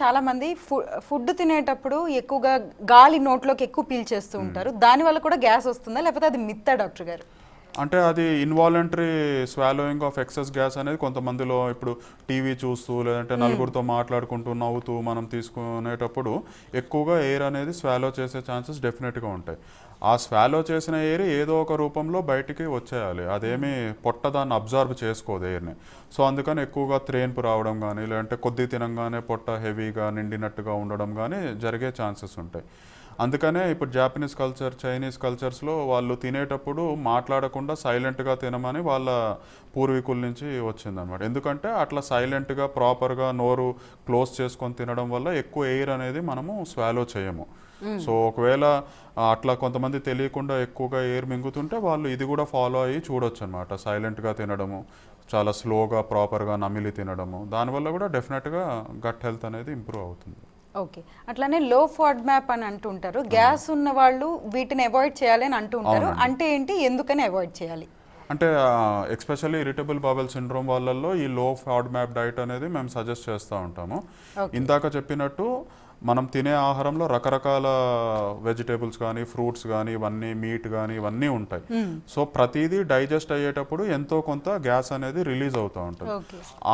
చాలా మంది ఫుడ్ తినేటప్పుడు ఎక్కువగా గాలి నోట్లోకి ఎక్కువ పీల్చేస్తూ ఉంటారు. దానివల్ల కూడా గ్యాస్ వస్తుందా, లేకపోతే అది మిత్తా డాక్టర్ గారు? అంటే అది involuntary swallowing of excess gas అనేది కొంతమందిలో ఇప్పుడు టీవీ చూస్తూ లేదంటే నలుగురితో మాట్లాడుకుంటూ నవ్వుతూ మనం తీసుకునేటప్పుడు ఎక్కువగా ఎయిర్ అనేది స్వాలో చేసే ఛాన్సెస్ డెఫినెట్గా ఉంటాయి. ఆ స్వాలో చేసిన ఎయిర్ ఏదో ఒక రూపంలో బయటికి వచ్చేయాలి. అదేమి పొట్ట దాన్ని అబ్జర్వ్ చేసుకోదు ఎయిర్ని. సో అందుకని ఎక్కువగా త్రేన్పు రావడం కానీ లేదంటే కొద్ది తినంగానే పొట్ట హెవీగా నిండినట్టుగా ఉండడం కానీ జరిగే ఛాన్సెస్ ఉంటాయి. అందుకనే ఇప్పుడు జాపనీస్ కల్చర్, చైనీస్ కల్చర్స్లో వాళ్ళు తినేటప్పుడు మాట్లాడకుండా సైలెంట్గా తినమని వాళ్ళ పూర్వీకుల నుంచి వచ్చిందనమాట. ఎందుకంటే అట్లా సైలెంట్గా ప్రాపర్గా నోరు క్లోజ్ చేసుకొని తినడం వల్ల ఎక్కువ ఎయిర్ అనేది మనము స్వాలో చేయము. సో ఒకవేళ అట్లా కొంతమంది తెలియకుండా ఎక్కువగా ఎయిర్ మింగుతుంటే వాళ్ళు ఇది కూడా ఫాలో అయ్యి చూడొచ్చు అనమాట. సైలెంట్గా తినడము, చాలా స్లోగా ప్రాపర్గా నమిలి తినడము, దానివల్ల కూడా డెఫినెట్గా గట్ హెల్త్ అనేది ఇంప్రూవ్ అవుతుంది. ఓకే, అట్లానే లో ఫాడ్ మ్యాప్ అని అంటుంటారు. గ్యాస్ ఉన్న వాళ్ళు వీటిని అవాయిడ్ చేయాలి అని అంటూ ఉంటారు. అంటే ఏంటి, ఎందుకని అవాయిడ్ చేయాలి? అంటే ఎస్పెషల్లీ ఇరిటబుల్ బవెల్ సిండ్రోమ్ వాళ్ళల్లో ఈ లో ఫాడ్ మ్యాప్ డైట్ అనేది మేము సజెస్ట్ చేస్తూ ఉంటాము. ఇందాక చెప్పినట్టు మనం తినే ఆహారంలో రకరకాల వెజిటేబుల్స్ కానీ ఫ్రూట్స్ కానీ ఇవన్నీ మీట్ కానీ ఇవన్నీ ఉంటాయి. సో ప్రతిదీ డైజెస్ట్ అయ్యేటప్పుడు ఎంతో కొంత గ్యాస్ అనేది రిలీజ్ అవుతూ ఉంటుంది.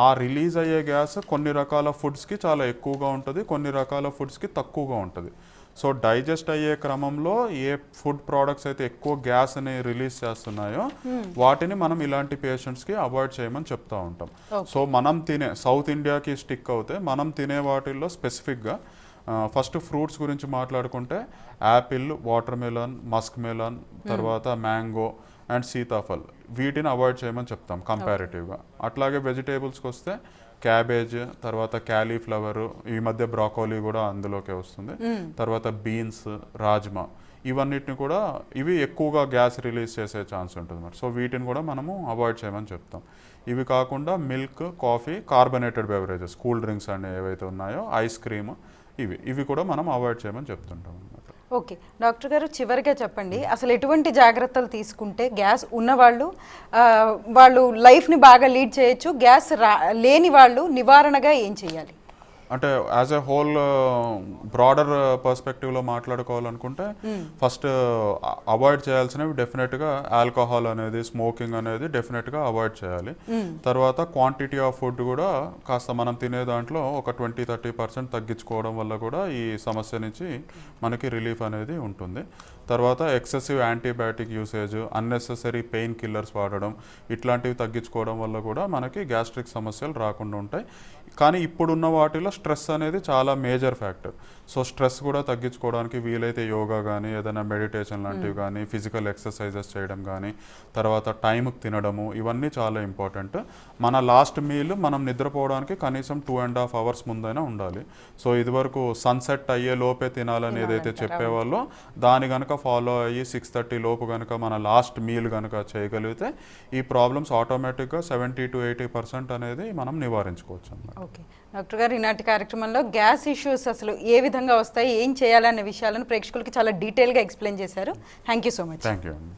ఆ రిలీజ్ అయ్యే గ్యాస్ కొన్ని రకాల ఫుడ్స్కి చాలా ఎక్కువగా ఉంటుంది, కొన్ని రకాల ఫుడ్స్కి తక్కువగా ఉంటుంది. సో డైజెస్ట్ అయ్యే క్రమంలో ఏ ఫుడ్ ప్రోడక్ట్స్ అయితే ఎక్కువ గ్యాస్ని రిలీజ్ చేస్తున్నాయో వాటిని మనం ఇలాంటి పేషెంట్స్కి అవాయిడ్ చేయమని చెప్తూ ఉంటాం. సో మనం తినే సౌత్ ఇండియాకి స్టిక్ అవుతే మనం తినే వాటిల్లో స్పెసిఫిక్గా ఫస్ట్ ఫ్రూట్స్ గురించి మాట్లాడుకుంటే Apple, water melon, Musk melon, తర్వాత మ్యాంగో అండ్ సీతాఫల్, వీటిని అవాయిడ్ చేయమని చెప్తాం కంపారిటివ్గా. అట్లాగే వెజిటేబుల్స్కి వస్తే క్యాబేజ్, తర్వాత క్యాలీఫ్లవర్, ఈ మధ్య బ్రాకోలీ కూడా అందులోకే వస్తుంది, తర్వాత బీన్స్, రాజ్మా, ఇవన్నిటిని కూడా ఇవి ఎక్కువగా గ్యాస్ రిలీజ్ చేసే ఛాన్స్ ఉంటుంది మరి. సో వీటిని కూడా మనము అవాయిడ్ చేయమని చెప్తాం. ఇవి కాకుండా milk, coffee, carbonated beverages, cool drinks అనే ఏవైతే ఉన్నాయో, ఐస్ క్రీమ్, ఇవి కూడా మనం అవాయిడ్ చేయమని చెప్తుంటాం అన్నమాట. ఓకే డాక్టర్ గారు, చివరిగా చెప్పండి, అసలు ఎటువంటి జాగ్రత్తలు తీసుకుంటే గ్యాస్ ఉన్నవాళ్ళు వాళ్ళు లైఫ్ని బాగా లీడ్ చేయొచ్చు, గ్యాస్ లేని వాళ్ళు నివారణగా ఏం చేయాలి? అంటే యాజ్ ఎ హోల్ బ్రాడర్ పర్స్పెక్టివ్లో మాట్లాడుకోవాలనుకుంటే ఫస్ట్ అవాయిడ్ చేయాల్సినవి డెఫినెట్గా ఆల్కహాల్ అనేది, స్మోకింగ్ అనేది డెఫినెట్గా అవాయిడ్ చేయాలి. తర్వాత క్వాంటిటీ ఆఫ్ ఫుడ్ కూడా కాస్త మనం తినే దాంట్లో ఒక 20-30% తగ్గించుకోవడం వల్ల కూడా ఈ సమస్య నుంచి మనకి రిలీఫ్ అనేది ఉంటుంది. తర్వాత excessive antibiotic usage, unnecessary pain killers వాడడం, ఇట్లాంటివి తగ్గించుకోవడం వల్ల కూడా మనకి గ్యాస్ట్రిక్ సమస్యలు రాకుండా ఉంటాయి. కానీ ఇప్పుడున్న వాటిలో స్ట్రెస్ అనేది చాలా మేజర్ ఫ్యాక్టర్. సో స్ట్రెస్ కూడా తగ్గించుకోవడానికి వీలైతే యోగా కానీ, ఏదైనా మెడిటేషన్ లాంటివి కానీ, ఫిజికల్ ఎక్సర్సైజెస్ చేయడం కానీ, తర్వాత టైంకి తినడము, ఇవన్నీ చాలా ఇంపార్టెంట్. మన లాస్ట్ మీల్ మనం నిద్రపోవడానికి కనీసం 2.5 hours ముందైనా ఉండాలి. సో ఇదివరకు సన్సెట్ అయ్యే లోపే తినాలని ఏదైతే చెప్పేవాళ్ళో దాని కనుక ఫాలో అయ్యి 6:30 లోపు కనుక మన లాస్ట్ మీల్ కనుక చేయగలిగితే ఈ ప్రాబ్లమ్స్ ఆటోమేటిక్గా 70-80% అనేది మనం నివారించుకోవచ్చు అన్నమాట. ఓకే డాక్టర్ గారు, ఈనాటి కార్యక్రమంలో గ్యాస్ ఇష్యూస్ అసలు ఏ విధంగా వస్తాయి, ఏం చేయాలనే విషయాలను ప్రేక్షకులకి చాలా డీటెయిల్గా ఎక్స్ప్లెయిన్ చేశారు. Thank you so much. Thank you అండి.